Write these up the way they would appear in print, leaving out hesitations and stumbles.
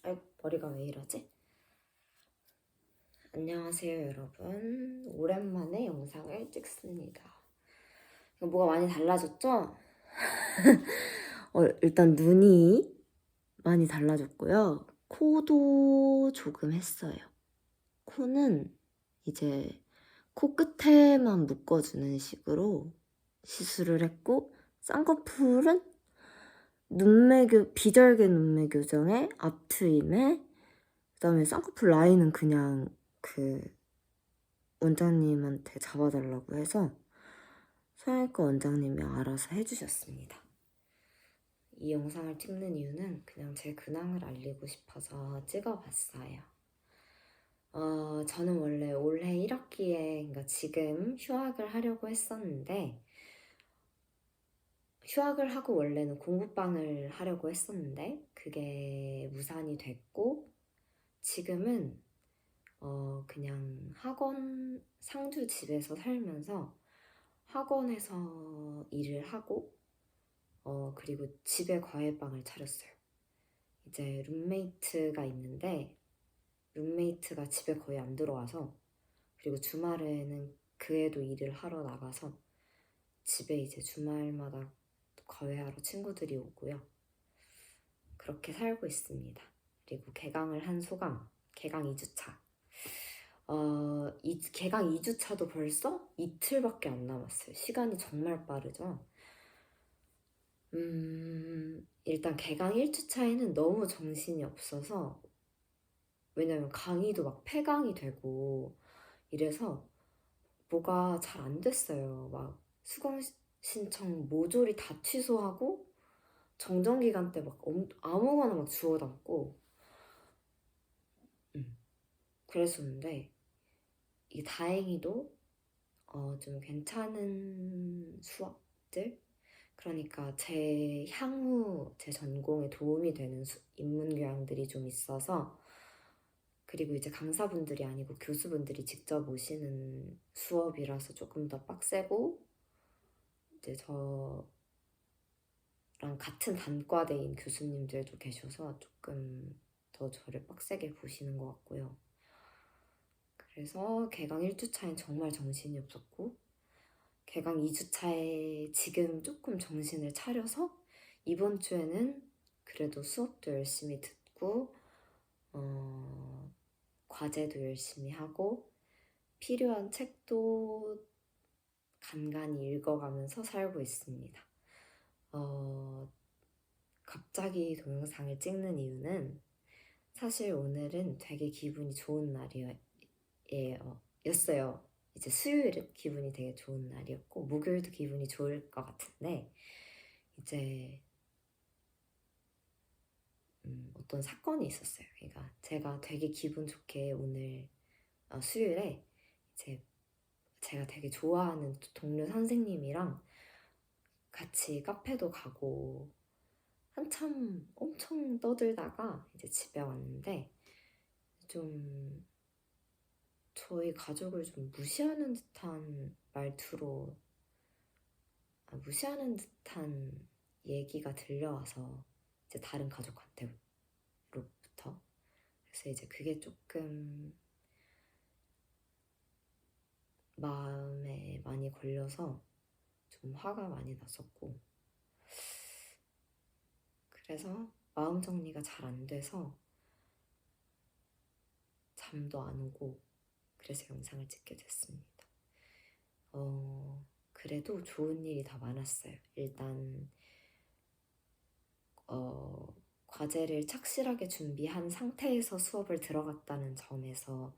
아이, 머리가 왜 이러지? 안녕하세요, 여러분. 오랜만에 영상을 찍습니다. 뭐가 많이 달라졌죠? 일단 눈이 많이 달라졌고요. 코도 조금 했어요. 코는 이제 코끝에만 묶어주는 식으로 시술을 했고, 쌍꺼풀은 비절개 눈매 교정에 앞트임에 그다음에 쌍꺼풀 라인은 그냥 그 원장님한테 잡아달라고 해서 성형외과 원장님이 알아서 해주셨습니다. 이 영상을 찍는 이유는 그냥 제 근황을 알리고 싶어서 찍어봤어요. 저는 원래 올해 1학기에, 그러니까 지금 휴학을 하려고 했었는데, 휴학을 하고 원래는 공부방을 하려고 했었는데, 그게 무산이 됐고, 지금은 그냥 학원, 상주 집에서 살면서 학원에서 일을 하고, 그리고 집에 과외방을 차렸어요. 이제 룸메이트가 있는데, 룸메이트가 집에 거의 안 들어와서, 그리고 주말에는 그 애도 일을 하러 나가서, 집에 이제 주말마다 과외하러 친구들이 오고요. 그렇게 살고 있습니다. 그리고 개강을 한 소감, 개강 2주차. 개강 2주차도 벌써 이틀밖에 안 남았어요. 시간이 정말 빠르죠? 일단 개강 1주차에는 너무 정신이 없어서, 왜냐면 강의도 막 폐강이 되고 이래서 뭐가 잘 안 됐어요. 막 수강 신청 모조리 다 취소하고 정정기간 때 막 아무거나 막 주워 담고 그랬었는데, 이게 다행히도 좀 괜찮은 수업들, 그러니까 향후 제 전공에 도움이 되는 인문 교양들이 좀 있어서, 그리고 이제 강사분들이 아니고 교수분들이 직접 오시는 수업이라서 조금 더 빡세고, 이제 저랑 같은 단과대인 교수님들도 계셔서 조금 더 저를 빡세게 보시는 것 같고요. 그래서 개강 1주차엔 정말 정신이 없었고, 개강 2주차에 지금 조금 정신을 차려서 이번 주에는 그래도 수업도 열심히 듣고 과제도 열심히 하고 필요한 책도 간간히 읽어가면서 살고 있습니다. 갑자기 동영상을 찍는 이유는 사실 오늘은 되게 기분이 좋은 날이었어요. 이제 수요일은 기분이 되게 좋은 날이었고, 목요일도 기분이 좋을 것 같은데, 이제 어떤 사건이 있었어요. 그러니까 제가 되게 기분 좋게 오늘 수요일에 이제 제가 되게 좋아하는 동료 선생님이랑 같이 카페도 가고 한참 엄청 떠들다가 이제 집에 왔는데, 좀 저희 가족을 좀 무시하는 듯한 말투로, 무시하는 듯한 얘기가 들려와서, 이제 다른 가족한테로부터. 그래서 이제 그게 조금 마음에 많이 걸려서 좀 화가 많이 났었고, 그래서 마음 정리가 잘 안 돼서 잠도 안 오고, 그래서 영상을 찍게 됐습니다. 그래도 좋은 일이 더 많았어요. 일단 과제를 착실하게 준비한 상태에서 수업을 들어갔다는 점에서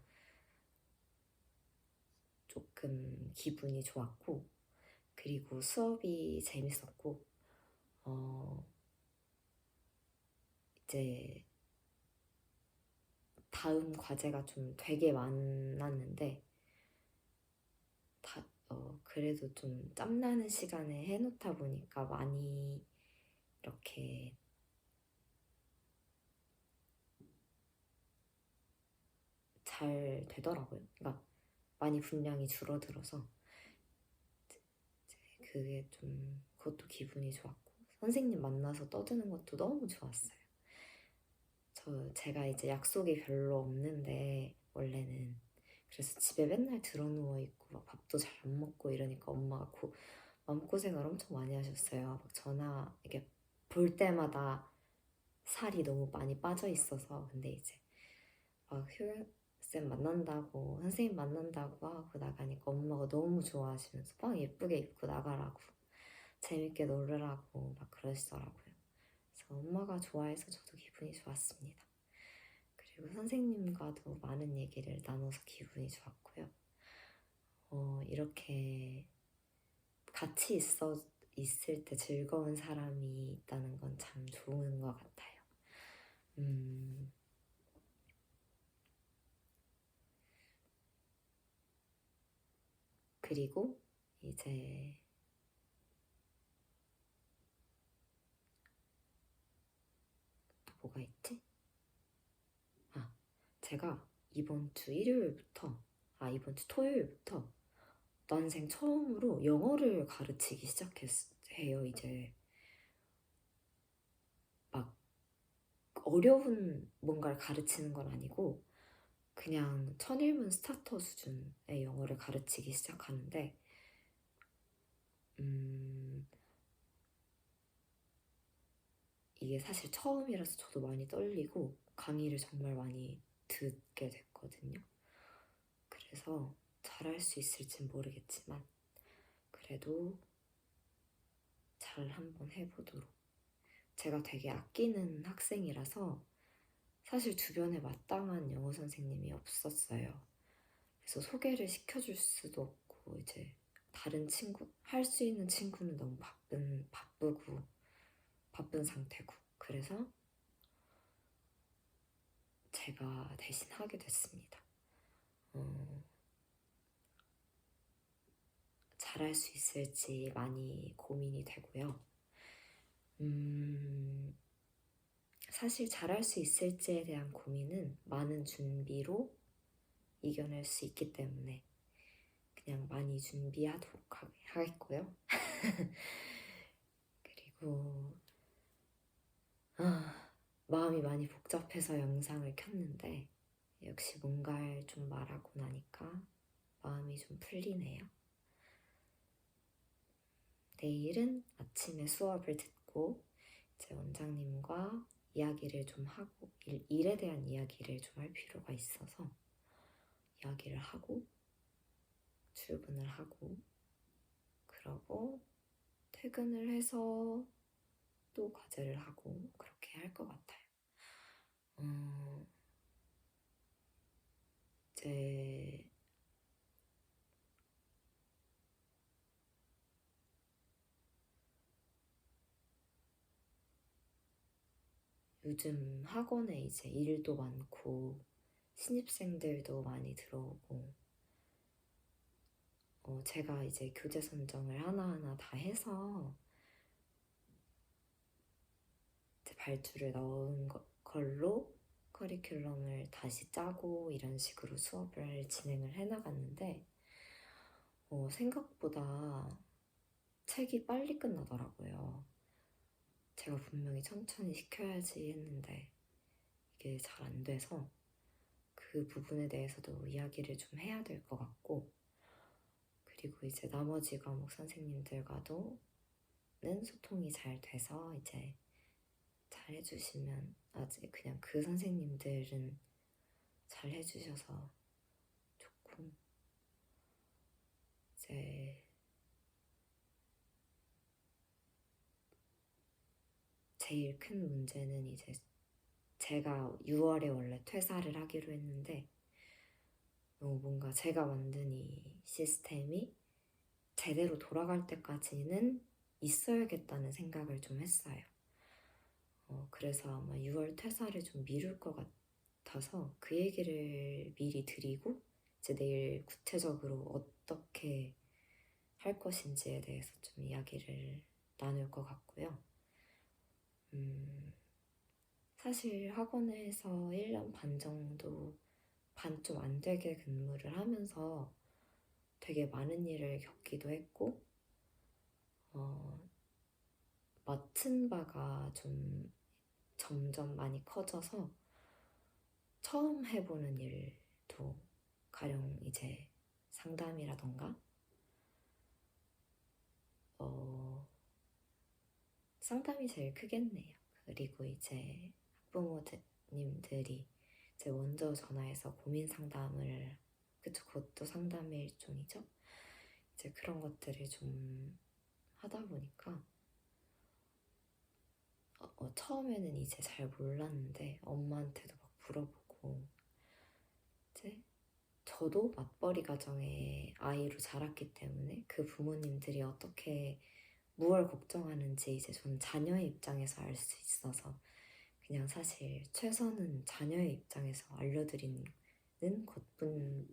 조금 기분이 좋았고, 그리고 수업이 재밌었고, 이제 다음 과제가 좀 되게 많았는데, 그래도 좀 짬나는 시간에 해놓다 보니까 많이 이렇게 잘 되더라고요. 그러니까 많이 분량이 줄어들어서 그게 좀, 그것도 기분이 좋았고, 선생님 만나서 떠드는 것도 너무 좋았어요. 제가 이제 약속이 별로 없는데 원래는 그래서 집에 맨날 드러누워 있고 막 밥도 잘 안 먹고 이러니까 엄마가 마음고생을 엄청 많이 하셨어요. 막 전화 이게 볼 때마다 살이 너무 많이 빠져 있어서. 근데 이제 막 효연쌤 만난다고 선생님 만난다고 하고 나가니까 엄마가 너무 좋아하시면서 막 예쁘게 입고 나가라고 재밌게 놀으라고 막 그러시더라고요. 그래서 엄마가 좋아해서 저도 기분이 좋았습니다. 그리고 선생님과도 많은 얘기를 나눠서 기분이 좋았고요. 이렇게 같이 있을 때 즐거운 사람이 있다는 건 참 좋은 것 같아요. 그리고 이제 또 뭐가 있지? 제가 이번 주 토요일부터 난생 처음으로 영어를 가르치기 시작해요. 이제 막 어려운 뭔가를 가르치는 건 아니고 그냥 천일문 스타터 수준의 영어를 가르치기 시작하는데 이게 사실 처음이라서 저도 많이 떨리고 강의를 정말 많이 듣게 됐거든요. 그래서 잘할 수 있을진 모르겠지만 그래도 잘 한번 해보도록. 제가 되게 아끼는 학생이라서 사실 주변에 마땅한 영어 선생님이 없었어요. 그래서 소개를 시켜줄 수도 없고 이제 다른 친구, 할 수 있는 친구는 너무 바쁜 상태고 그래서 제가 대신 하게 됐습니다. 잘할 수 있을지 많이 고민이 되고요. 사실 잘할 수 있을지에 대한 고민은 많은 준비로 이겨낼 수 있기 때문에 그냥 많이 준비하도록 하겠고요. 그리고 마음이 많이 복잡해서 영상을 켰는데 역시 뭔가를 좀 말하고 나니까 마음이 좀 풀리네요. 내일은 아침에 수업을 듣고 제 원장님과 이야기를 좀 하고 일에 대한 이야기를 좀 할 필요가 있어서 이야기를 하고 출근을 하고 그러고 퇴근을 해서 또 과제를 하고 그렇게 할 것 같아요. 이제 요즘 학원에 이제 일도 많고 신입생들도 많이 들어오고 제가 이제 교재 선정을 하나하나 다 해서 이제 발주를 넣은 걸로 커리큘럼을 다시 짜고 이런 식으로 수업을 진행을 해나갔는데 생각보다 책이 빨리 끝나더라고요. 제가 분명히 천천히 시켜야지 했는데 이게 잘 안 돼서 그 부분에 대해서도 이야기를 좀 해야 될 것 같고 그리고 이제 나머지 과목 선생님들과도는 소통이 잘 돼서 이제 잘 해주시면 아직 그냥 그 선생님들은 잘 해주셔서 좋고 이제 제일 큰 문제는 이제 제가 6월에 원래 퇴사를 하기로 했는데 뭔가 제가 만든 이 시스템이 제대로 돌아갈 때까지는 있어야겠다는 생각을 좀 했어요. 그래서 아마 6월 퇴사를 좀 미룰 것 같아서 그 얘기를 미리 드리고 이제 내일 구체적으로 어떻게 할 것인지에 대해서 좀 이야기를 나눌 것 같고요. 사실 학원에서 1년 반 정도 반 좀 안 되게 근무를 하면서 되게 많은 일을 겪기도 했고 맡은 바가 좀 점점 많이 커져서 처음 해보는 일도 가령 이제 상담이라던가 상담이 제일 크겠네요. 그리고 이제 학부모님들이 이제 먼저 전화해서 고민 상담을, 그쵸, 그것도 상담의 일종이죠. 이제 그런 것들을 좀 하다 보니까 처음에는 이제 잘 몰랐는데 엄마한테도 막 물어보고, 이제 저도 맞벌이 가정의 아이로 자랐기 때문에 그 부모님들이 어떻게 무얼 걱정하는지 이제 저는 자녀의 입장에서 알 수 있어서 그냥 사실 최선은 자녀의 입장에서 알려드리는 것뿐이었어요.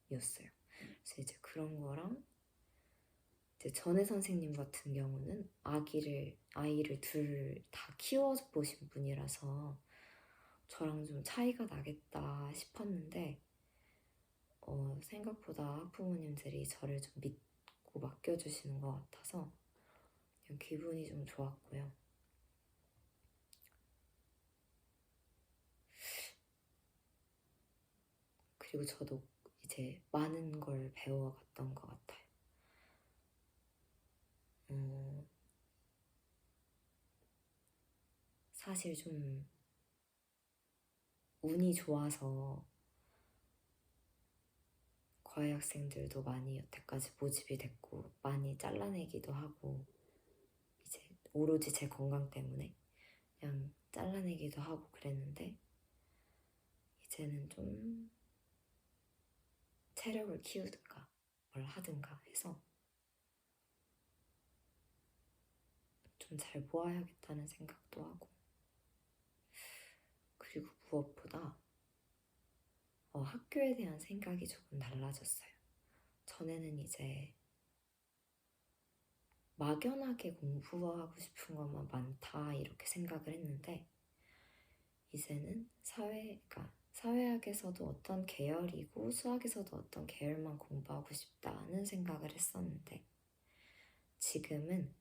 그래서 이제 그런 거랑 이제 전혜 선생님 같은 경우는 아이를 둘 다 키워보신 분이라서 저랑 좀 차이가 나겠다 싶었는데 생각보다 학부모님들이 저를 좀 믿고 맡겨주시는 것 같아서 그냥 기분이 좀 좋았고요. 그리고 저도 이제 많은 걸 배워갔던 것 같아요. 사실 좀 운이 좋아서 과외 학생들도 많이 여태까지 모집이 됐고 많이 잘라내기도 하고, 이제 오로지 제 건강 때문에 그냥 잘라내기도 하고 그랬는데 이제는 좀 체력을 키우든가 뭘 하든가 해서 좀 잘 모아야겠다는 생각도 하고, 그리고 무엇보다 학교에 대한 생각이 조금 달라졌어요. 전에는 이제 막연하게 공부하고 싶은 것만 많다 이렇게 생각을 했는데 이제는 그러니까 사회학에서도 어떤 계열이고 수학에서도 어떤 계열만 공부하고 싶다는 생각을 했었는데 지금은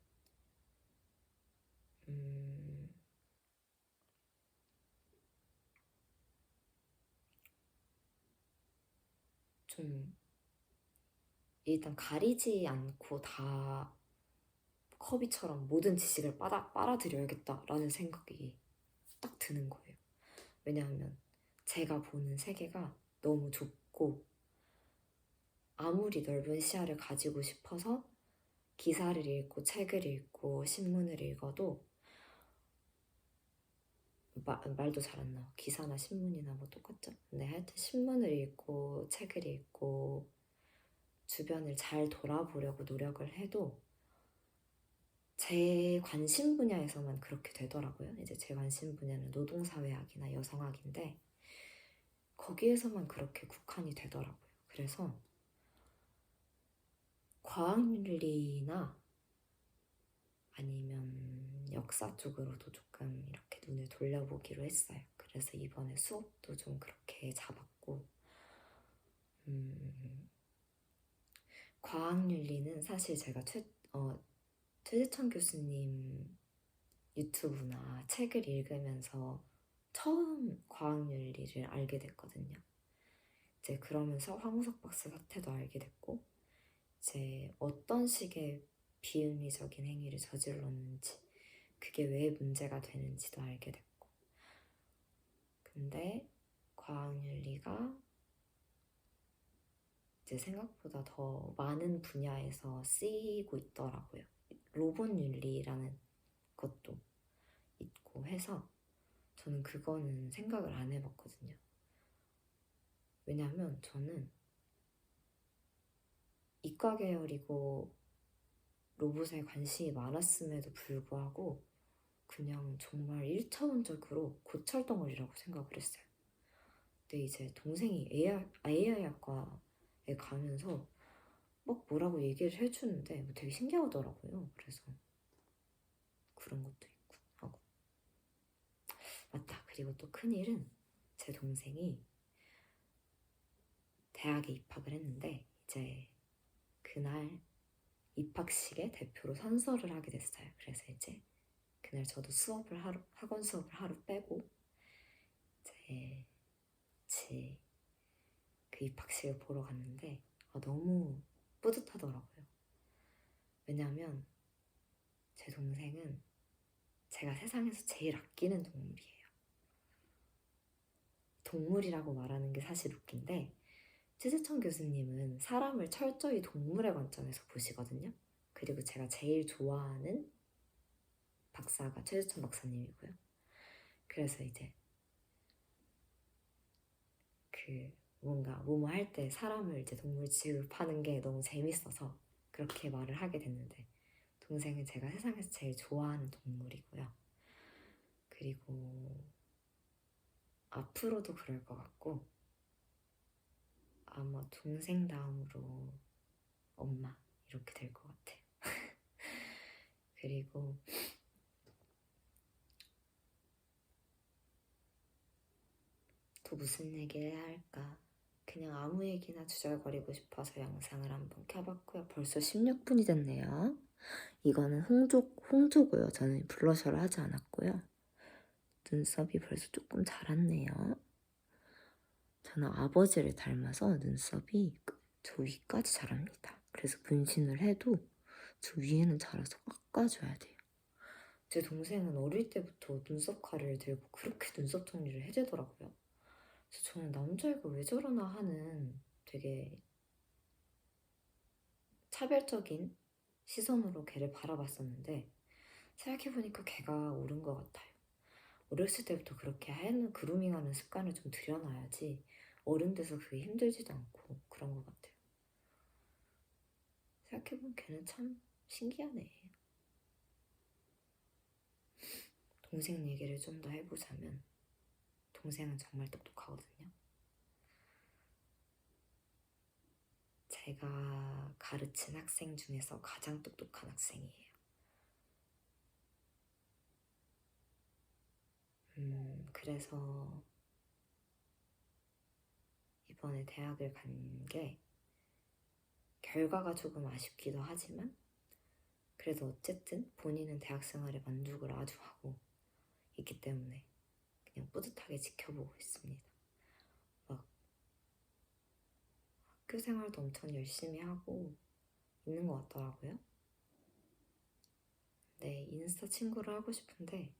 좀 일단 가리지 않고 다 커비처럼 모든 지식을 빨아들여야겠다라는 생각이 딱 드는 거예요. 왜냐하면 제가 보는 세계가 너무 좁고 아무리 넓은 시야를 가지고 싶어서 기사를 읽고 책을 읽고 신문을 읽어도 말도 잘 안 나와. 기사나 신문이나 뭐 똑같죠? 근데 하여튼 신문을 읽고 책을 읽고 주변을 잘 돌아보려고 노력을 해도 제 관심 분야에서만 그렇게 되더라고요. 이제 제 관심 분야는 노동사회학이나 여성학인데 거기에서만 그렇게 국한이 되더라고요. 그래서 과학윤리나 아니면 역사 쪽으로도 조금 이렇게 눈을 돌려보기로 했어요. 그래서 이번에 수업도 좀 그렇게 잡았고, 과학윤리는 사실 제가 최재천 교수님 유튜브나 책을 읽으면서 처음 과학윤리를 알게 됐거든요. 이제 그러면서 황우석 박사 사태도 알게 됐고, 이제 어떤 식의 비윤리적인 행위를 저질렀는지, 그게 왜 문제가 되는지도 알게 됐고, 근데 과학윤리가 이제 생각보다 더 많은 분야에서 쓰이고 있더라고요. 로봇윤리라는 것도 있고 해서 저는 그거는 생각을 안 해봤거든요. 왜냐하면 저는 이과 계열이고 로봇에 관심이 많았음에도 불구하고 그냥 정말 1차원적으로 고철덩어리라고 생각을 했어요. 근데 이제 동생이 AI학과에 가면서 막 뭐라고 얘기를 해주는데 뭐 되게 신기하더라고요. 그래서 그런 것도 있고 하고. 맞다. 그리고 또 큰일은 제 동생이 대학에 입학을 했는데 이제 그날 입학식에 대표로 선서를 하게 됐어요. 그래서 이제 그날 저도 학원 수업을 하루 빼고 이제 같이 그 입학식을 보러 갔는데 너무 뿌듯하더라고요. 왜냐면 제 동생은 제가 세상에서 제일 아끼는 동물이에요. 동물이라고 말하는 게 사실 웃긴데 최재천 교수님은 사람을 철저히 동물의 관점에서 보시거든요. 그리고 제가 제일 좋아하는 박사가 최재천 박사님이고요. 그래서 이제 그 뭔가 뭐뭐 할 때 사람을 이제 동물 취급하는 게 너무 재밌어서 그렇게 말을 하게 됐는데 동생은 제가 세상에서 제일 좋아하는 동물이고요. 그리고 앞으로도 그럴 것 같고 아마 동생 다음으로 엄마 이렇게 될 것 같아요. 그리고 또 무슨 얘기를 해야 할까? 그냥 아무 얘기나 주절거리고 싶어서 영상을 한번 켜봤고요. 벌써 16분이 됐네요. 이거는 홍조고요. 저는 블러셔를 하지 않았고요. 눈썹이 벌써 조금 자랐네요. 저는 아버지를 닮아서 눈썹이 저 위까지 자랍니다. 그래서 문신을 해도 저 위에는 자라서 깎아줘야 돼요. 제 동생은 어릴 때부터 눈썹 칼을 들고 그렇게 눈썹 정리를 해주더라고요. 그래서 저는 남자애가 왜 저러나 하는 되게 차별적인 시선으로 걔를 바라봤었는데 생각해보니까 걔가 옳은 것 같아요. 어렸을 때부터 그렇게 하얀 그루밍하는 습관을 좀 들여놔야지 어른 돼서 그게 힘들지도 않고 그런 것 같아요. 생각해보면 걔는 참 신기하네. 동생 얘기를 좀 더 해보자면 동생은 정말 똑똑하거든요. 제가 가르친 학생 중에서 가장 똑똑한 학생이에요. 그래서 이번에 대학을 간 게 결과가 조금 아쉽기도 하지만 그래도 어쨌든 본인은 대학 생활에 만족을 아주 하고 있기 때문에 그냥 뿌듯하게 지켜보고 있습니다. 막 학교 생활도 엄청 열심히 하고 있는 것 같더라고요. 네, 인스타 친구를 하고 싶은데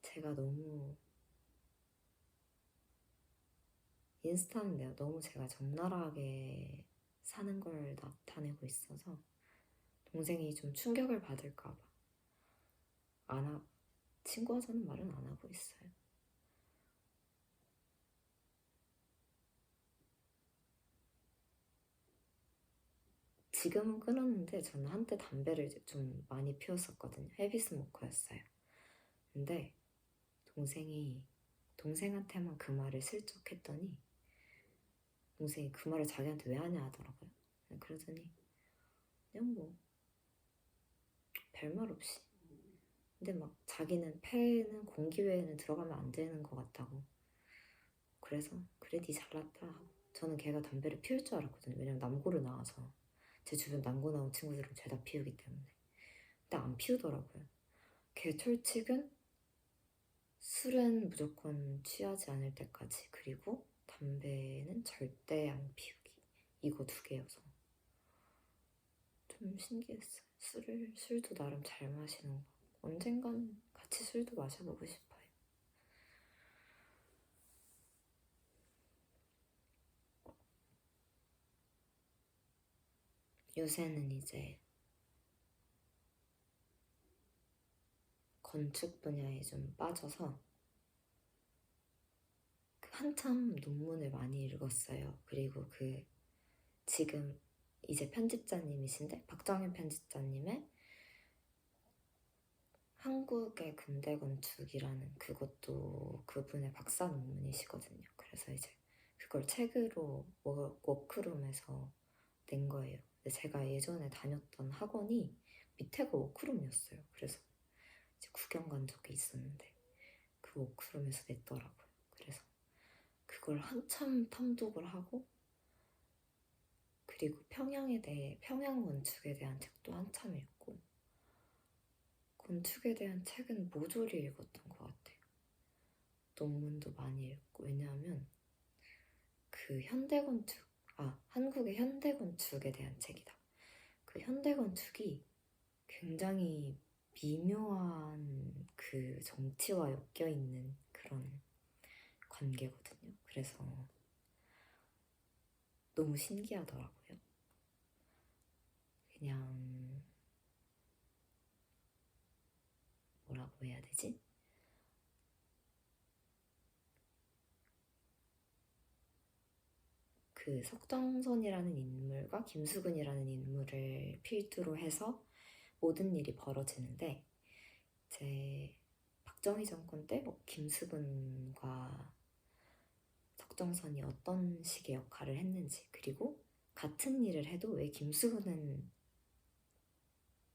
제가 너무 인스타는 너무 제가 적나라하게 사는 걸 나타내고 있어서 동생이 좀 충격을 받을까봐 친구하자는 말은 안 하고 있어요. 지금은 끊었는데 저는 한때 담배를 이제 좀 많이 피웠었거든요. 헤비스모커였어요. 근데 동생한테만 그 말을 슬쩍 했더니 동생이 그 말을 자기한테 왜 하냐 하더라고요. 그러더니 그냥 뭐 별말 없이. 근데 막 자기는 폐는 공기 외에는 들어가면 안 되는 것 같다고. 그래서 그래 니 잘났다 하고 저는 걔가 담배를 피울 줄 알았거든요. 왜냐면 남고를 나와서 제 주변 남고 나온 친구들은 죄다 피우기 때문에. 근데 안 피우더라고요. 걔 철칙은 술은 무조건 취하지 않을 때까지, 그리고 담배는 절대 안 피우기. 이거 두 개여서 좀 신기했어요. 술도 나름 잘 마시는 거. 언젠간 같이 술도 마셔보고 싶어요. 요새는 이제 건축 분야에 좀 빠져서 한참 논문을 많이 읽었어요. 그리고 지금 이제 편집자님이신데 박정현 편집자님의 한국의 근대 건축이라는 그것도 그분의 박사 논문이시거든요. 그래서 이제 그걸 책으로 워크룸에서 낸 거예요. 근데 제가 예전에 다녔던 학원이 밑에가 워크룸이었어요. 그래서 이제 구경 간 적이 있었는데 그 워크룸에서 냈더라고요. 그래서 그걸 한참 탐독을 하고 그리고 평양 건축에 대한 책도 한참 읽고 건축에 대한 책은 모조리 읽었던 것 같아요. 논문도 많이 읽고. 왜냐하면 그 한국의 현대건축에 대한 책이다. 그 현대건축이 굉장히 미묘한 그 정치와 엮여있는 그런 관계거든요. 그래서 너무 신기하더라고요. 그냥 뭐라고 해야 되지? 그 석정선이라는 인물과 김수근이라는 인물을 필두로 해서 모든 일이 벌어지는데, 이제 박정희 정권 때 김수근과 석정선이 어떤 식의 역할을 했는지, 그리고 같은 일을 해도 왜 김수근은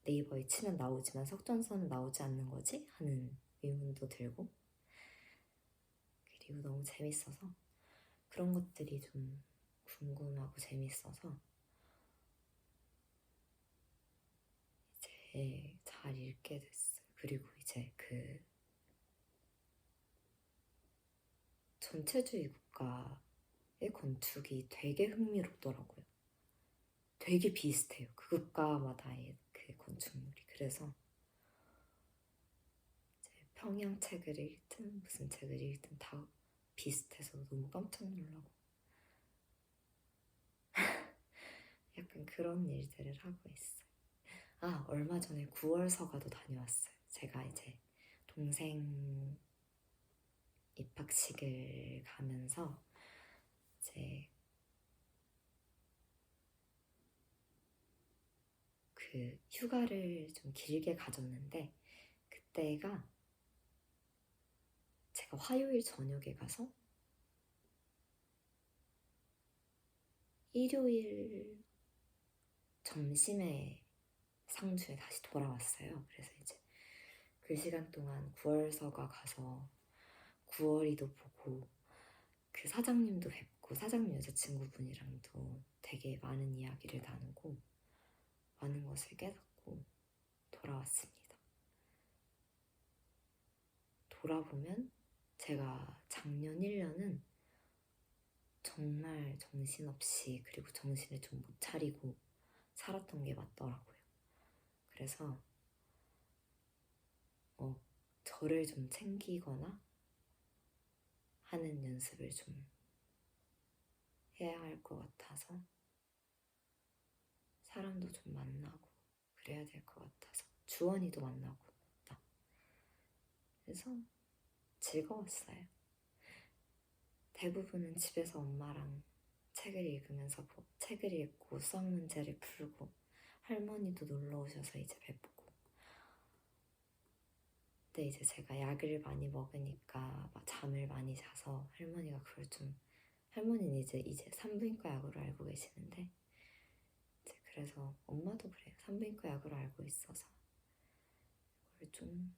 네이버에 치면 나오지만 석정선은 나오지 않는 거지? 하는 의문도 들고, 그리고 너무 재밌어서 그런 것들이 좀 궁금하고 재밌어서 이제 잘 읽게 됐어요. 그리고 이제 그 전체주의 국가의 건축이 되게 흥미롭더라고요. 되게 비슷해요. 그 국가마다의 그 건축물이. 그래서 이제 평양 책을 읽든 무슨 책을 읽든 다 비슷해서 너무 깜짝 놀라고 약간 그런 일들을 하고 있어요. 얼마 전에 9월 서가도 다녀왔어요. 제가 이제 동생 입학식을 가면서 이제 그 휴가를 좀 길게 가졌는데, 그때가 제가 화요일 저녁에 가서 일요일 점심에 상주에 다시 돌아왔어요. 그래서 이제 그 시간 동안 9월서가 가서 9월이도 보고 그 사장님도 뵙고 사장님 여자친구분이랑도 되게 많은 이야기를 나누고 많은 것을 깨닫고 돌아왔습니다. 돌아보면 제가 작년 1년은 정말 정신없이, 그리고 정신을 좀 못 차리고 살았던 게 맞더라고요. 그래서 저를 좀 챙기거나 하는 연습을 좀 해야 할 것 같아서, 사람도 좀 만나고 그래야 될 것 같아서, 주원이도 만나고 그래서 즐거웠어요. 대부분은 집에서 엄마랑 책을 읽으면서 책을 읽고 수학 문제를 풀고, 할머니도 놀러 오셔서 이제 뵙고. 근데 이제 제가 약을 많이 먹으니까 막 잠을 많이 자서 할머니가 그걸 좀, 할머니는 이제 산부인과 약으로 알고 계시는데, 이제 그래서 엄마도 그래요. 산부인과 약으로 알고 있어서 그걸 좀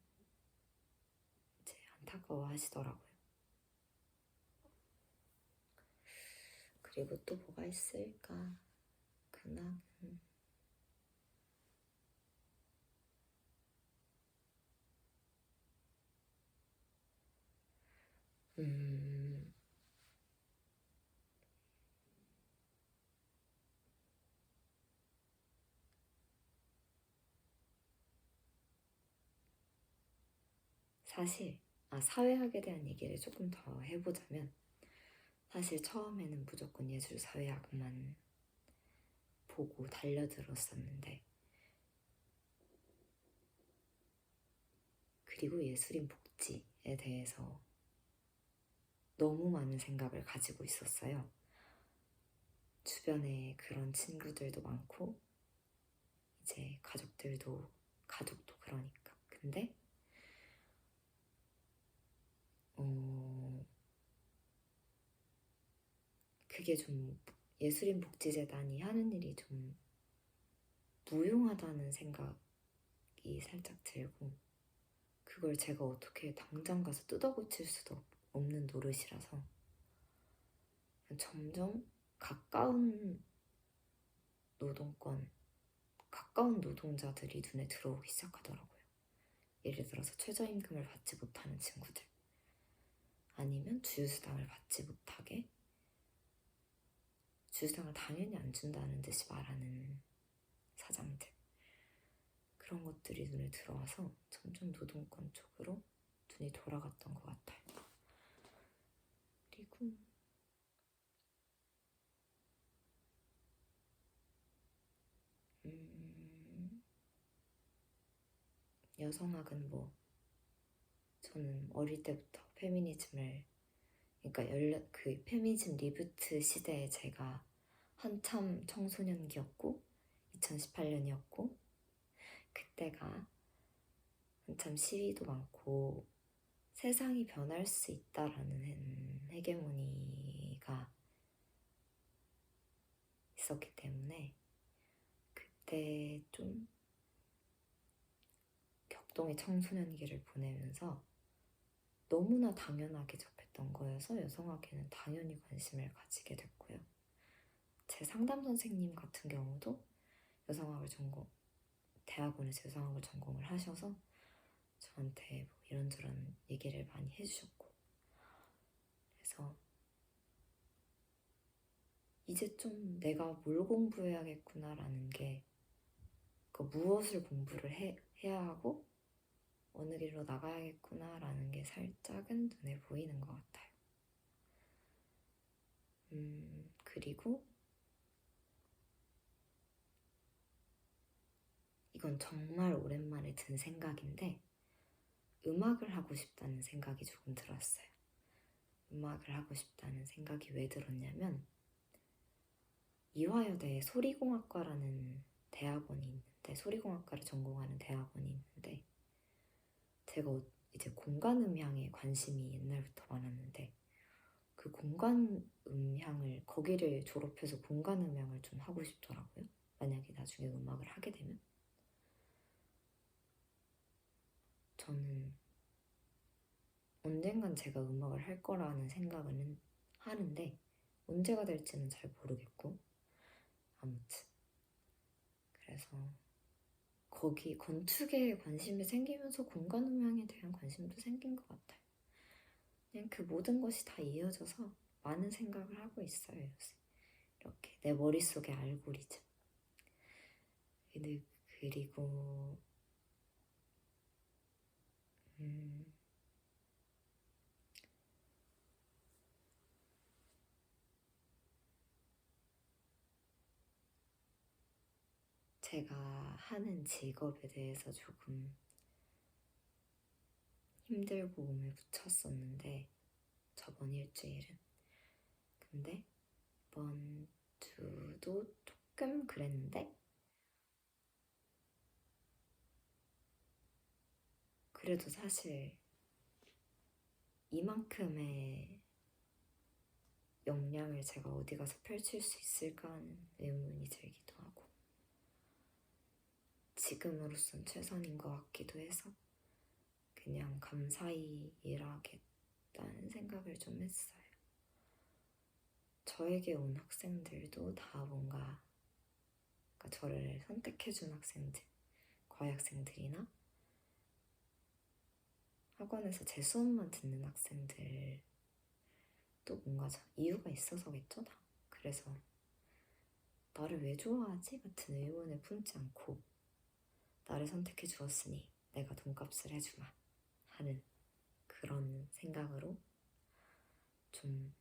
이제 안타까워 하시더라고요. 그리고 또 뭐가 있을까? 근황은 사실 사회학에 대한 얘기를 조금 더 해보자면, 사실 처음에는 무조건 예술 사회학만 보고 달려들었었는데, 그리고 예술인 복지에 대해서 너무 많은 생각을 가지고 있었어요. 주변에 그런 친구들도 많고 이제 가족도 그러니까. 근데 그게 좀 예술인 복지재단이 하는 일이 좀 무용하다는 생각이 살짝 들고, 그걸 제가 어떻게 당장 가서 뜯어고칠 수도 없는 노릇이라서 점점 가까운 노동자들이 눈에 들어오기 시작하더라고요. 예를 들어서 최저임금을 받지 못하는 친구들, 아니면 주휴수당을 받지 못하게 주휴상을 당연히 안 준다는 듯이 말하는 사장들, 그런 것들이 눈에 들어와서 점점 노동권 쪽으로 눈이 돌아갔던 것 같아요. 그리고 여성학은 뭐 저는 어릴 때부터 페미니즘을, 그러니까 그 페미니즘 리부트 시대에 제가 한참 청소년기였고 2018년이었고 그때가 한참 시위도 많고 세상이 변할 수 있다라는 헤게모니가 있었기 때문에 그때 좀 격동의 청소년기를 보내면서 너무나 당연하게 접했던 거여서 여성학에는 당연히 관심을 가지게 됐고요. 제 상담 선생님 같은 경우도 대학원에서 여성학을 전공을 하셔서 저한테 뭐 이런저런 얘기를 많이 해주셨고, 그래서 이제 좀 내가 뭘 공부해야겠구나라는 게, 무엇을 공부를 해야 하고 어느 길로 나가야겠구나라는 게 살짝은 눈에 보이는 것 같아요. 그리고 이건 정말 오랜만에 든 생각인데 음악을 하고 싶다는 생각이 조금 들었어요. 음악을 하고 싶다는 생각이 왜 들었냐면 이화여대에 소리공학과라는 대학원이 있는데, 소리공학과를 전공하는 대학원이 있는데, 제가 이제 공간음향에 관심이 옛날부터 많았는데 그 공간음향을, 거기를 졸업해서 공간음향을 좀 하고 싶더라고요. 만약에 나중에 음악을 하게 되면. 저는 언젠간 제가 음악을 할 거라는 생각은 하는데 언제가 될지는 잘 모르겠고, 아무튼 그래서 거기 건축에 관심이 생기면서 공간음향에 대한 관심도 생긴 것 같아요. 그냥 그 모든 것이 다 이어져서 많은 생각을 하고 있어요, 요새. 이렇게 내 머릿속의 알고리즘. 그리고 제가 하는 직업에 대해서 조금 힘들고 몸에 붙였었는데 저번 일주일은. 근데 이번 주도 조금 그랬는데 그래도 사실 이만큼의 역량을 제가 어디 가서 펼칠 수 있을까 하는 의문이 들기도 하고, 지금으로선 최선인 것 같기도 해서 그냥 감사히 일하겠다는 생각을 좀 했어요. 저에게 온 학생들도 다 뭔가, 그러니까 저를 선택해준 학생들, 과외학생들이나 학원에서 제 수업만 듣는 학생들, 또 뭔가 이유가 있어서겠죠, 다. 그래서 나를 왜 좋아하지? 같은 의문을 품지 않고 나를 선택해 주었으니 내가 돈값을 해주마 하는 그런 생각으로 좀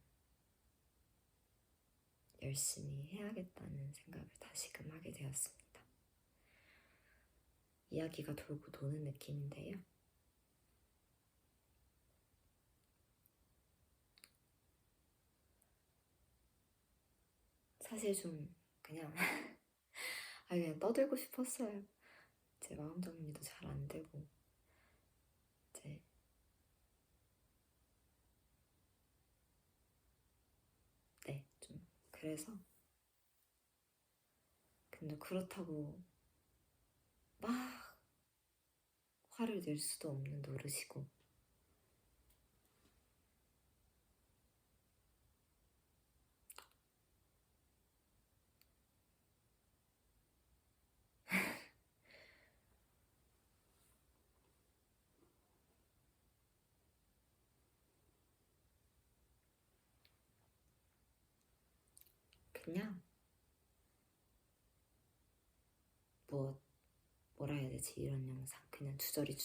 열심히 해야겠다는 생각을 다시금 하게 되었습니다. 이야기가 돌고 도는 느낌인데요. 사실 좀 그냥 그냥 떠들고 싶었어요. 제 마음 정리도 잘 안 되고 이제 좀 그래서. 근데 그렇다고 막 화를 낼 수도 없는 노릇이고, 그냥 뭐라 해야 되지? 이런 영상 그냥 주저리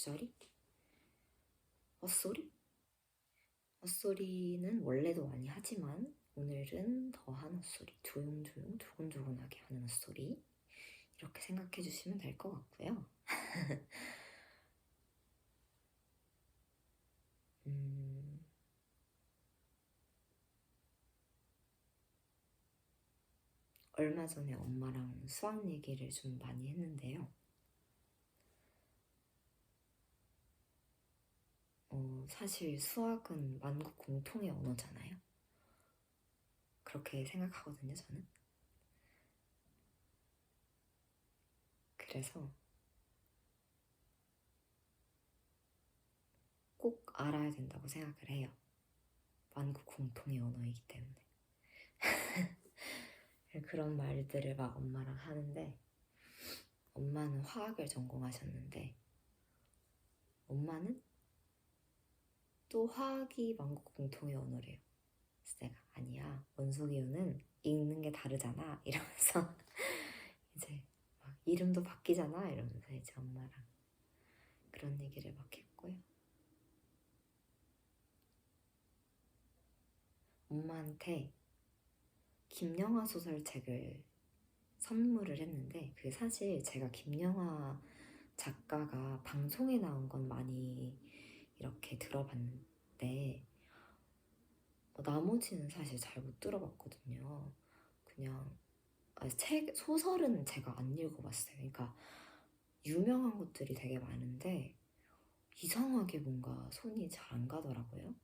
헛소리? 헛소리는 원래도 많이 하지만 오늘은 더한 헛소리, 조용조용 조곤조곤하게 하는 헛소리, 이렇게 생각해 주시면 될 것 같고요. 얼마 전에 엄마랑 수학 얘기를 좀 많이 했는데요. 사실 수학은 만국 공통의 언어잖아요. 그렇게 생각하거든요, 저는. 그래서 꼭 알아야 된다고 생각을 해요. 만국 공통의 언어이기 때문에. 그런 말들을 막 엄마랑 하는데, 엄마는 화학을 전공하셨는데 엄마는 또 화학이 만국 공통의 언어래요. 그래서 내가 아니야, 원소기호는 읽는 게 다르잖아 이러면서 이제 막 이름도 바뀌잖아 이러면서 이제 엄마랑 그런 얘기를 막 했고요. 엄마한테 김영하 소설책을 선물을 했는데, 그게 사실 제가 김영하 작가가 방송에 나온 건 많이 이렇게 들어봤는데 나머지는 사실 잘 못 들어봤거든요. 그냥 소설은 제가 안 읽어봤어요. 그러니까 유명한 것들이 되게 많은데 이상하게 뭔가 손이 잘 안 가더라고요.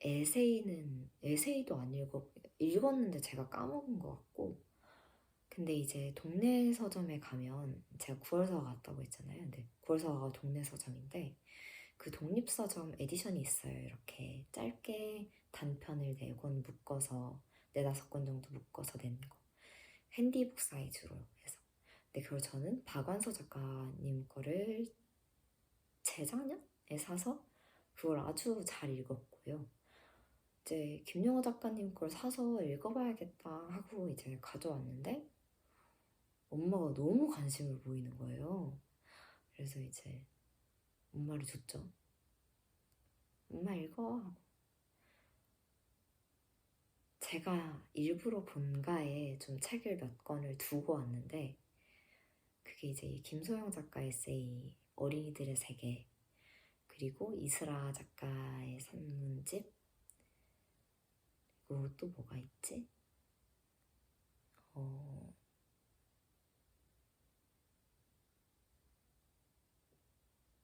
에세이도 안 읽었는데 제가 까먹은 것 같고, 근데 이제 동네 서점에 가면, 제가 9월서가 갔다고 했잖아요. 근데 9월서가 동네 서점인데 그 독립서점 에디션이 있어요. 이렇게 짧게 단편을 4권 묶어서 4~5권 정도 묶어서 낸 거, 핸디북 사이즈로 해서. 근데 그걸 저는 박완서 작가님 거를 재작년에 사서 그걸 아주 잘 읽었고요. 이제 김영하 작가님 걸 사서 읽어봐야겠다 하고 이제 가져왔는데 엄마가 너무 관심을 보이는 거예요. 그래서 이제 엄마를 줬죠. 엄마 읽어 하고. 제가 일부러 본가에 좀 책을 몇 권을 두고 왔는데, 그게 이제 김소영 작가 에세이 어린이들의 세계, 그리고 이슬아 작가의 산문집, 그리고 또 뭐가 있지? 이거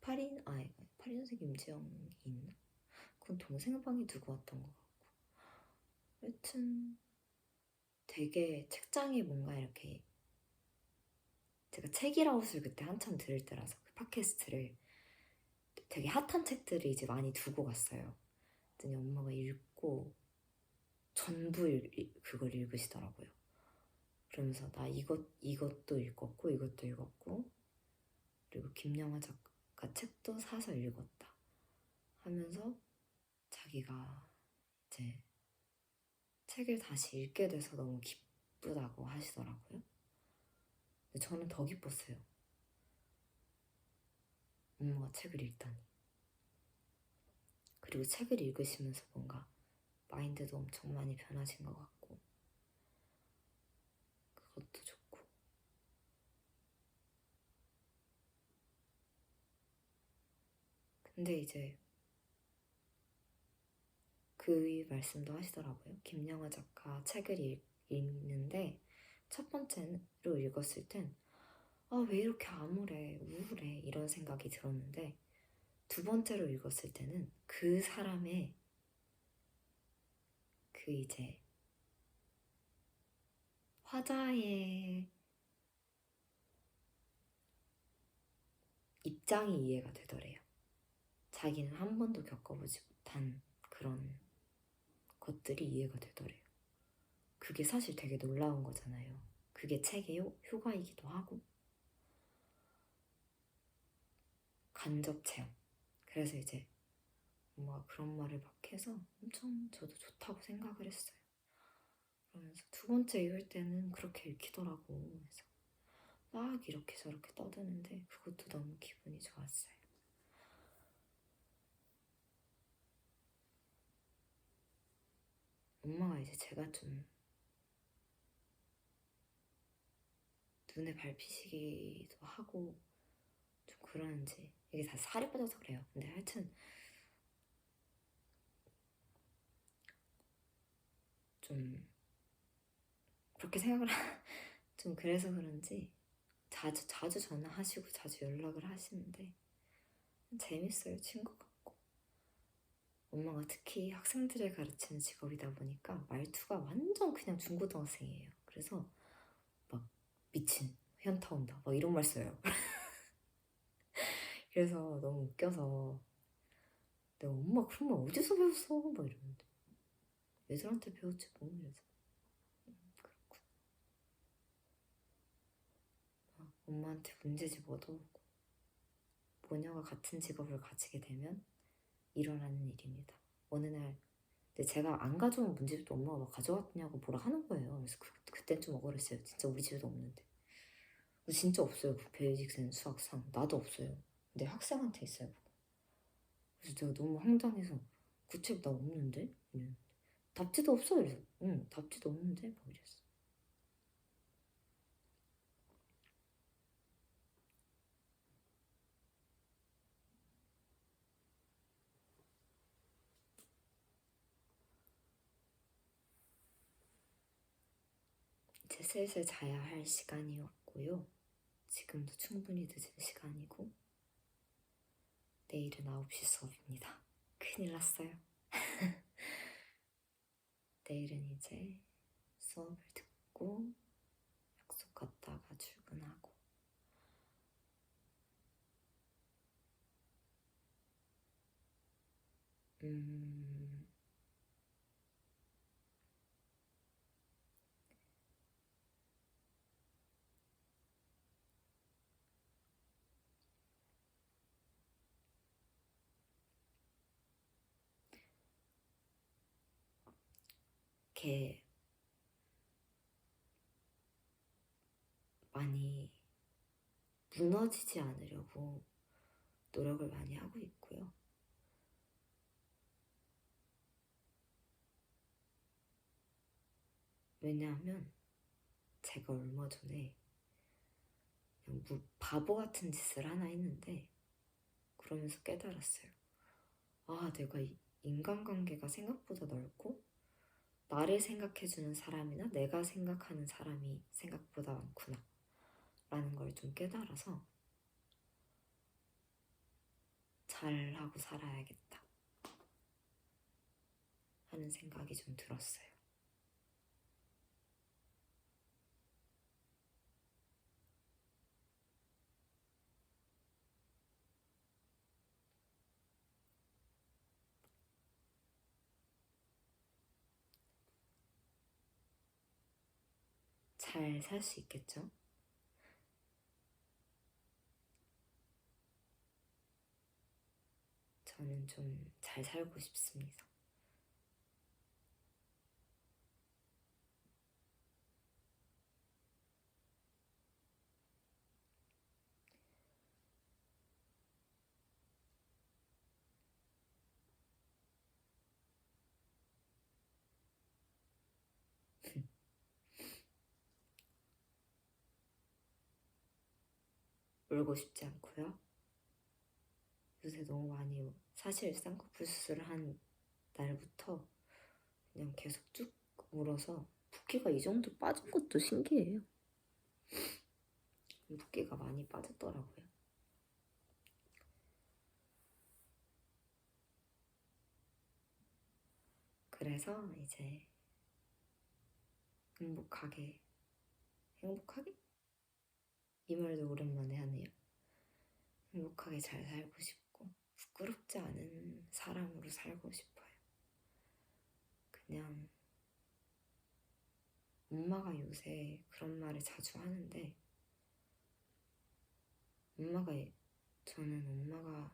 8인생 임지영이 있나? 그건 동생 방에 두고 왔던 것 같고. 여튼 되게 책장에 뭔가 이렇게, 제가 책이라웃을 그때 한참 들을 때라서 그 팟캐스트를, 되게 핫한 책들을 이제 많이 두고 갔어요. 그랬더니 엄마가 읽고 전부 그걸 읽으시더라고요. 그러면서 나 이것도 읽었고 이것도 읽었고 그리고 김영하 작가 책도 사서 읽었다 하면서 자기가 이제 책을 다시 읽게 돼서 너무 기쁘다고 하시더라고요. 근데 저는 더 기뻤어요. 엄마가 책을 읽다니. 그리고 책을 읽으시면서 뭔가 마인드도 엄청 많이 변하신 것 같고, 그것도 좋고. 근데 이제 그 말씀도 하시더라고요. 김영하 작가 책을 읽는데 첫 번째로 읽었을 땐 왜 이렇게 암울해, 우울해 이런 생각이 들었는데, 두 번째로 읽었을 때는 그 사람의 그 이제 화자의 입장이 이해가 되더래요. 자기는 한 번도 겪어보지 못한 그런 것들이 이해가 되더래요. 그게 사실 되게 놀라운 거잖아요. 그게 책의 효과이기도 하고, 간접 체험. 그래서 이제 엄마가 그런 말을 막 해서 엄청 저도 좋다고 생각을 했어요. 그러면서 두 번째 읽을 때는 그렇게 읽히더라고. 그래서 막 이렇게 저렇게 떠드는데 그것도 너무 기분이 좋았어요. 엄마가 이제 제가 좀 눈에 밟히시기도 하고 좀 그러는지 이게 다 살이 빠져서 그래요. 근데 하여튼 좀 그렇게 생각을 좀 그래서 그런지 자주 전화하시고 자주 연락을 하시는데 재밌어요. 친구 같고. 엄마가 특히 학생들을 가르치는 직업이다 보니까 말투가 완전 그냥 중고등학생이에요. 그래서 막 미친, 현타 온다 막 이런 말 써요. 그래서 너무 웃겨서 내가 엄마 그런 말 어디서 배웠어? 막 이러는데 애들한테 배웠지 뭐. 그래서 그렇군. 엄마한테 문제 집어도 모녀가 같은 직업을 가지게 되면 일어나는 일입니다. 어느 날 근데 제가 안 가져온 문제집도 엄마가 막 가져왔냐고 뭐라 하는 거예요. 그래서 그땐 좀 억울했어요. 진짜 우리 집에도 없는데. 진짜 없어요. 그 베이직센 수학상. 나도 없어요. 근데 학생한테 있어요. 그래서 제가 너무 황당해서 그 책 나 없는데? 이랬는데 답지도 없어. 이래서 응 답지도 없는데? 뭐 이랬어. 이제 슬슬 자야 할 시간이 왔고요. 지금도 충분히 늦은 시간이고 내일은 9시 수업입니다. 큰일 났어요. 내일은 이제 수업을 듣고 약속 갔다가 출근하고 음... 이렇게 많이 무너지지 않으려고 노력을 많이 하고 있고요. 왜냐하면 제가 얼마 전에 그냥 바보 같은 짓을 하나 했는데 그러면서 깨달았어요. 아, 내가 인간관계가 생각보다 넓고 나를 생각해주는 사람이나 내가 생각하는 사람이 생각보다 많구나 라는 걸 좀 깨달아서 잘하고 살아야겠다 하는 생각이 좀 들었어요. 잘 살 수 있겠죠? 저는 좀 잘 살고 싶습니다. 울고 싶지 않고요. 요새 너무 많이 사실 쌍꺼풀 수술을 한 날부터 그냥 계속 쭉 울어서 붓기가 이 정도 빠진 것도 신기해요. 붓기가 많이 빠졌더라고요. 그래서 이제 행복하게 행복하게? 이 말도 오랜만에 하네요. 행복하게 잘 살고 싶고 부끄럽지 않은 사람으로 살고 싶어요. 그냥 엄마가 요새 그런 말을 자주 하는데 엄마가 저는 엄마가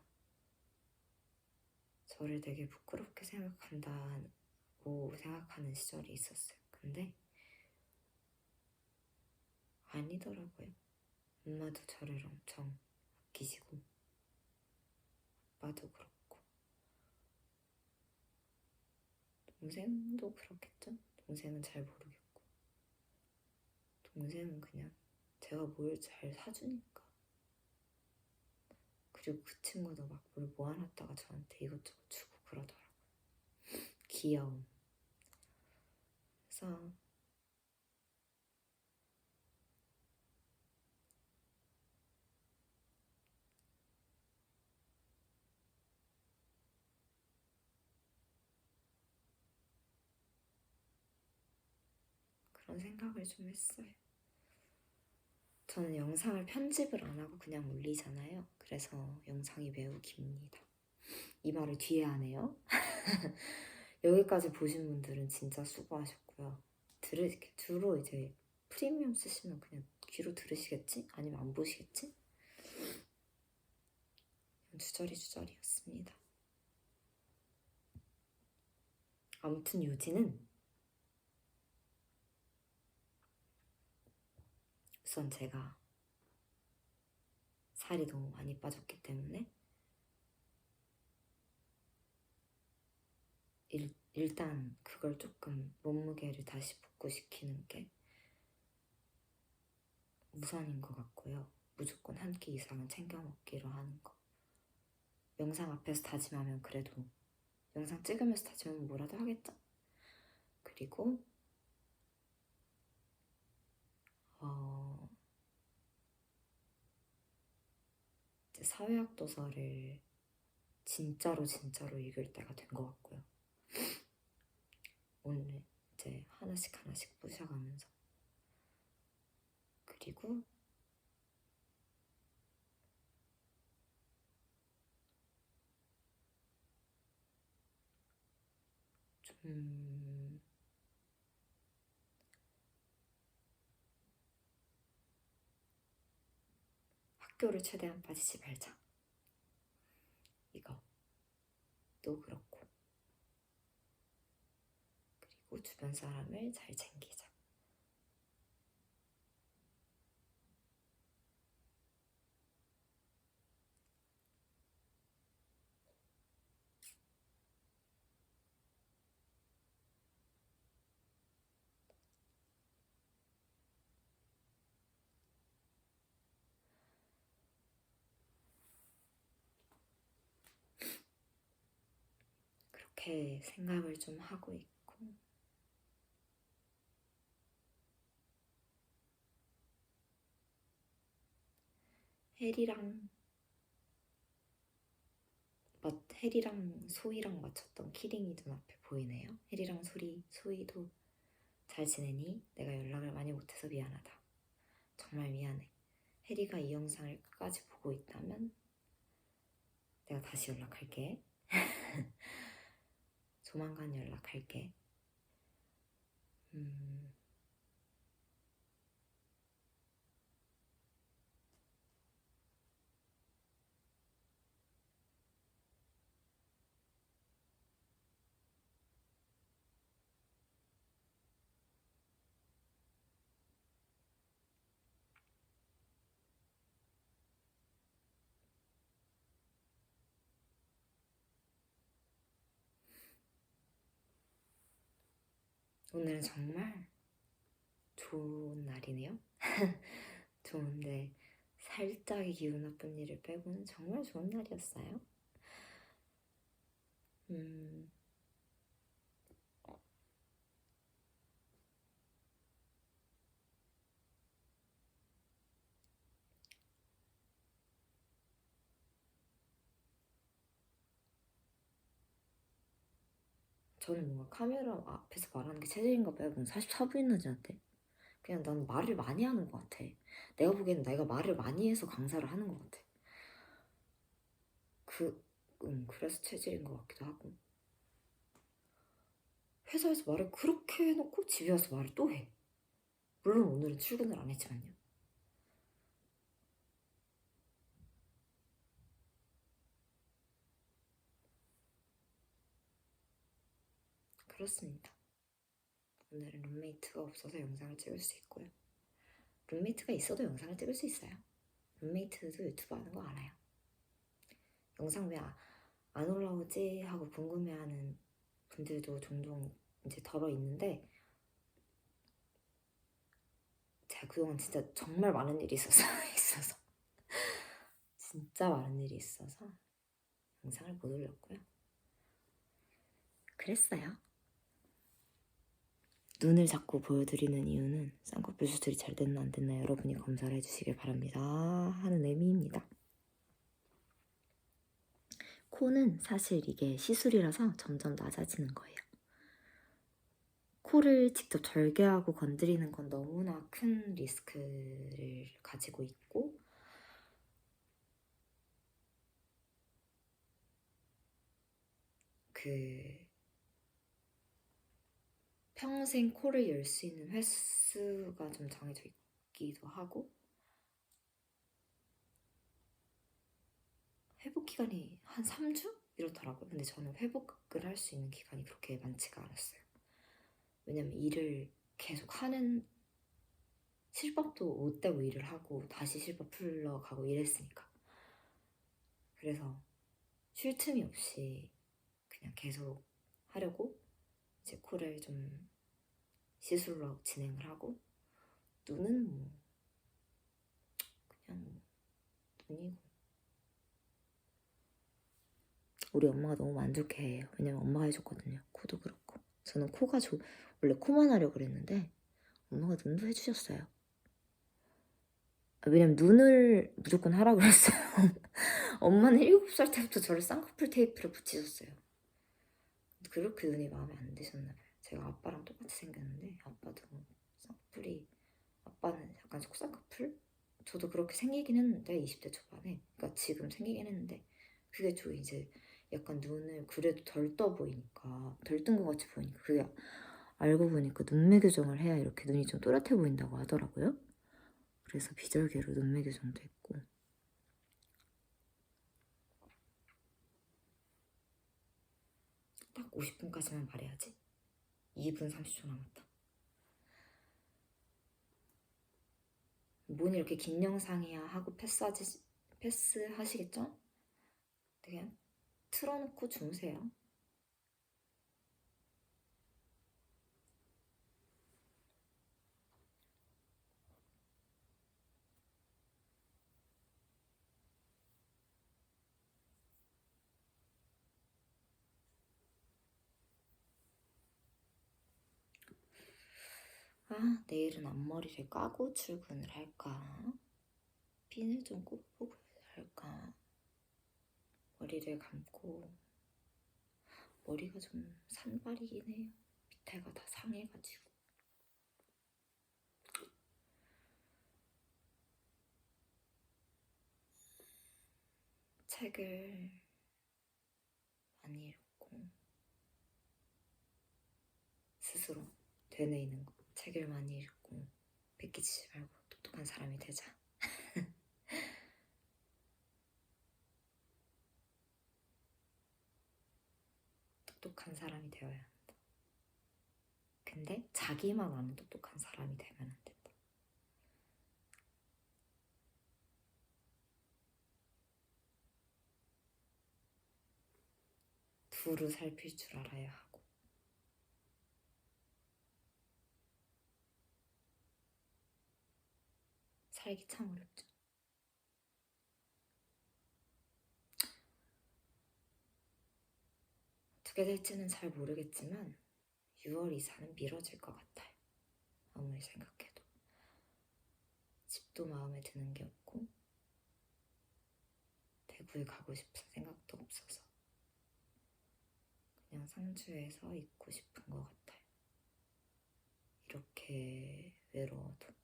저를 되게 부끄럽게 생각한다고 생각하는 시절이 있었어요. 근데 아니더라고요. 엄마도 저를 엄청 아끼시고 아빠도 그렇고 동생도 그렇겠죠? 동생은 잘 모르겠고 동생은 그냥 제가 뭘 잘 사주니까. 그리고 그 친구도 막 뭘 모아놨다가 저한테 이것저것 주고 그러더라고요. 귀여움. 그래서 그런 생각을 좀 했어요. 저는 영상을 편집을 안 하고 그냥 올리잖아요. 그래서 영상이 매우 깁니다. 이 말을 뒤에 하네요. 여기까지 보신 분들은 진짜 수고하셨고요. 주로 이제 프리미엄 쓰시면 그냥 귀로 들으시겠지? 아니면 안 보시겠지? 주저리주저리였습니다. 아무튼 요지는 우선 제가 살이 너무 많이 빠졌기 때문에 일단 그걸 조금 몸무게를 다시 복구시키는 게 우선인 것 같고요. 무조건 한 끼 이상은 챙겨 먹기로 하는 거. 영상 앞에서 다짐하면 그래도 영상 찍으면서 다짐하면 뭐라도 하겠죠? 그리고 이제 사회학 도서를 진짜로 읽을 때가 된 것 같고요. 오늘 이제 하나씩 부셔가면서 그리고 좀 학교를 최대한 빠지지 말자. 이것도 그렇고 그리고 주변 사람을 잘 챙기자. 그렇게 생각을 좀 하고 있고 혜리랑 소희랑 맞췄던 키링이 눈앞에 보이네요. 혜리랑 소희도 잘 지내니? 내가 연락을 많이 못해서 미안하다. 정말 미안해. 혜리가 이 영상을 끝까지 보고 있다면 내가 다시 연락할게. 조만간 연락할게. 오늘은 정말 좋은 날이네요. 좋은데 살짝의 기분 나쁜 일을 빼고는 정말 좋은 날이었어요. 저는 뭔가 카메라 앞에서 말하는 게 체질인가 봐요. 44분이나 지났대. 그냥 난 말을 많이 하는 것 같아. 내가 보기에는 내가 말을 많이 해서 강사를 하는 것 같아. 그래서 체질인 것 같기도 하고. 회사에서 말을 그렇게 해놓고 집에 와서 말을 또 해. 물론 오늘은 출근을 안 했지만요. 그렇습니다. 오늘은 룸메이트가 없어서 영상을 찍을 수 있고요. 룸메이트가 있어도 영상을 찍을 수 있어요. 룸메이트도 유튜브 하는 거 알아요. 영상 왜 안 올라오지 하고 궁금해하는 분들도 종종 이제 덜어 있는데, 제가 그동안 진짜 정말 많은 일이 있어서 진짜 많은 일이 있어서 영상을 못 올렸고요. 그랬어요. 눈을 자꾸 보여드리는 이유는 쌍꺼풀 수술이 잘 됐나 안 됐나 여러분이 검사를 해주시길 바랍니다 하는 의미입니다. 코는 사실 이게 시술이라서 점점 낮아지는 거예요. 코를 직접 절개하고 건드리는 건 너무나 큰 리스크를 가지고 있고, 평생 코를 열 수 있는 횟수가 좀 정해져 있기도 하고, 회복 기간이 한 3주? 이렇더라고요. 근데 저는 회복을 할 수 있는 기간이 그렇게 많지가 않았어요. 왜냐면 일을 계속 하는, 실밥도 못 떼고 일을 하고 다시 실밥 풀러 가고 이랬으니까. 그래서 쉴 틈이 없이 그냥 계속 하려고 이제 코를 좀 시술로 진행을 하고, 눈은 뭐 그냥 눈이고. 우리 엄마가 너무 만족해해요. 왜냐면 엄마가 해줬거든요. 코도 그렇고. 저는 코가 원래 코만 하려고 그랬는데 엄마가 눈도 해주셨어요. 왜냐면 눈을 무조건 하라고 그랬어요. 엄마는 7살 때부터 저를 쌍꺼풀 테이프를 붙이셨어요. 그렇게 눈이 마음에 안 드셨나 봐요. 제가 아빠랑 똑같이 생겼는데 아빠도 쌍꺼풀이, 아빠는 약간 속쌍꺼풀? 저도 그렇게 생기긴 했는데 20대 초반에, 그러니까 지금 생기긴 했는데 그게 좀 이제 약간 눈을 그래도 덜 떠 보이니까, 덜 뜬 것 같이 보이니까, 그게 알고 보니까 눈매 교정을 해야 이렇게 눈이 좀 또렷해 보인다고 하더라고요. 그래서 비절개로 눈매 교정도 했고. 딱 50분까지만 말해야지. 2분 30초 남았다. 뭔 이렇게 긴 영상이야 하고 패스 하시겠죠? 그냥 틀어놓고 주무세요. 내일은 앞머리를 까고 출근을 할까? 핀을 좀 꽂고 할까? 머리를 감고. 머리가 좀 산발이긴 해요. 밑에가 다 상해가지고. 책을 많이 읽고, 스스로 되뇌이는 거. 책을 많이 읽고 베끼지 말고 똑똑한 사람이 되자. 똑똑한 사람이 되어야 한다. 근데 자기만 아는 똑똑한 사람이 되면 안 된다. 두루 살필 줄 알아야 하고. 살기 참 어렵죠. 어떻게 될지는 잘 모르겠지만 6월 이사는 미뤄질 것 같아요. 아무리 생각해도. 집도 마음에 드는 게 없고 대구에 가고 싶은 생각도 없어서 그냥 상주에서 있고 싶은 것 같아요. 이렇게 외로워도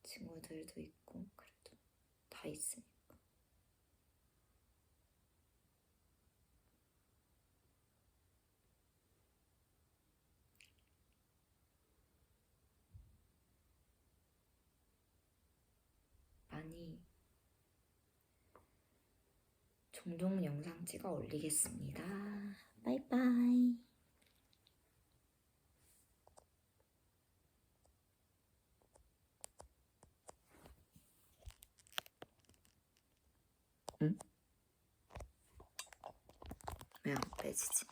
친구들도 있고 그래도 다 있으니까. 많이 종종 영상 찍어 올리겠습니다. 빠이빠이. 그래야 빼지지.